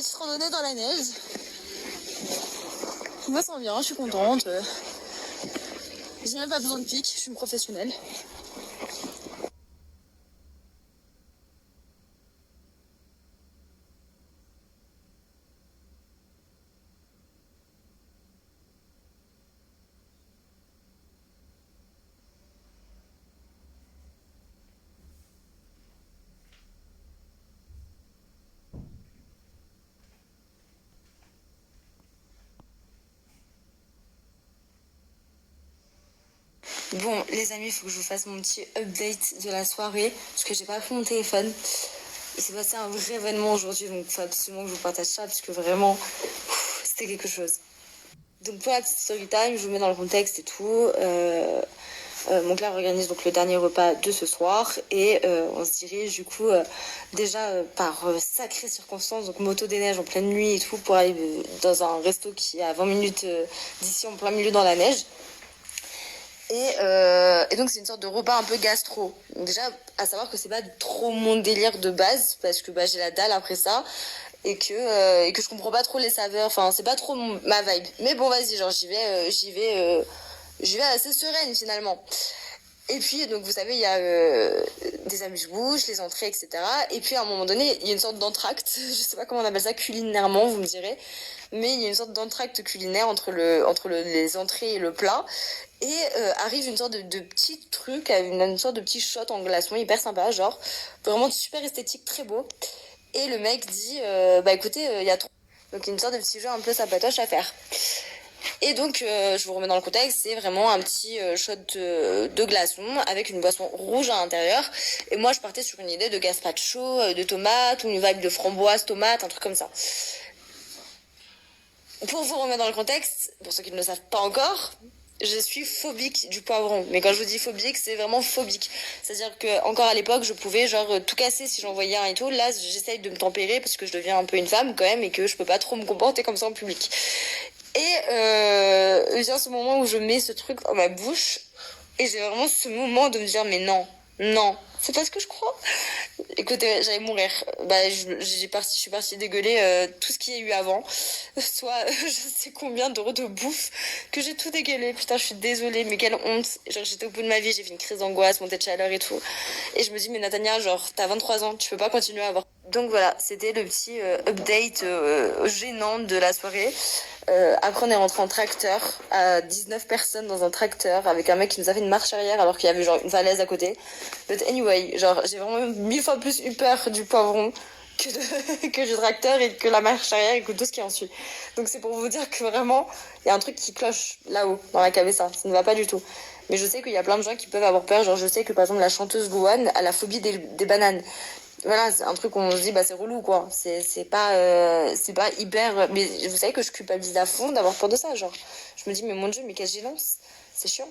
petite randonnée dans la neige. Je me sens bien, je suis contente. J'ai même pas besoin de pic, je suis une professionnelle. Bon, les amis, il faut que je vous fasse mon petit update de la soirée, parce que j'ai pas pris mon téléphone. Il s'est passé un vrai événement aujourd'hui, donc il faut absolument que je vous partage ça, parce que vraiment, c'était quelque chose. Donc pour la petite story time, je vous mets dans le contexte et tout. Mon père organise donc le dernier repas de ce soir et on se dirige du coup déjà par sacrée circonstance, donc moto des neiges en pleine nuit et tout, pour aller dans un resto qui est à 20 minutes d'ici en plein milieu dans la neige. Et donc c'est une sorte de repas un peu gastro. Donc déjà, à savoir que c'est pas trop mon délire de base, parce que j'ai la dalle après ça, et que je comprends pas trop les saveurs, enfin c'est pas trop ma vibe. Mais bon vas-y, genre j'y vais assez sereine finalement. Et puis, donc, vous savez, il y a des amuse-bouches, les entrées, etc. Et puis, à un moment donné, il y a une sorte d'entracte. Je sais pas comment on appelle ça culinairement, vous me direz. Mais il y a une sorte d'entracte culinaire entre les entrées et le plat. Et arrive une sorte de petit truc, une sorte de petit shot en glaçon, hyper sympa, genre. Vraiment super esthétique, très beau. Et le mec dit, écoutez, il y a trop. Donc, une sorte de petit jeu un peu sympatoche à faire. Et donc, je vous remets dans le contexte, c'est vraiment un petit shot de glaçon avec une boisson rouge à l'intérieur. Et moi, je partais sur une idée de gazpacho, de tomates, ou une vibe de framboise, tomate, un truc comme ça. Pour vous remettre dans le contexte, pour ceux qui ne le savent pas encore, je suis phobique du poivron. Mais quand je vous dis phobique, c'est vraiment phobique. C'est-à-dire que encore à l'époque, je pouvais tout casser si j'en voyais un et tout. Là, j'essaye de me tempérer parce que je deviens un peu une femme quand même et que je peux pas trop me comporter comme ça en public. Et vient ce moment où je mets ce truc dans ma bouche et j'ai vraiment ce moment de me dire mais non, non, c'est pas ce que je crois. Écoutez, j'allais mourir. Je suis partie dégueuler tout ce qu'il y a eu avant. Soit je sais combien d'euros de bouffe que j'ai tout dégueulé. Putain, je suis désolée, mais quelle honte. Genre, j'étais au bout de ma vie, j'ai fait une crise d'angoisse, montée de chaleur et tout. Et je me dis, mais Natania, genre, t'as 23 ans, tu peux pas continuer à avoir. Donc voilà, c'était le petit update gênant de la soirée. Après, on est rentré en tracteur à 19 personnes dans un tracteur avec un mec qui nous a fait une marche arrière alors qu'il y avait genre une falaise à côté. But anyway, genre, j'ai vraiment 1000 fois plus eu peur du poivron que du tracteur et que la marche arrière et que tout ce qui en suit. Donc c'est pour vous dire que vraiment, il y a un truc qui cloche là-haut, dans la cabessa. Ça ne va pas du tout. Mais je sais qu'il y a plein de gens qui peuvent avoir peur. Genre, je sais que par exemple, la chanteuse Louane a la phobie des bananes. Voilà, c'est un truc où on se dit, c'est relou, quoi. C'est pas hyper. Mais vous savez que je culpabilise à fond d'avoir peur de ça, genre. Je me dis, mais mon Dieu, mais quelle gênance. C'est chiant.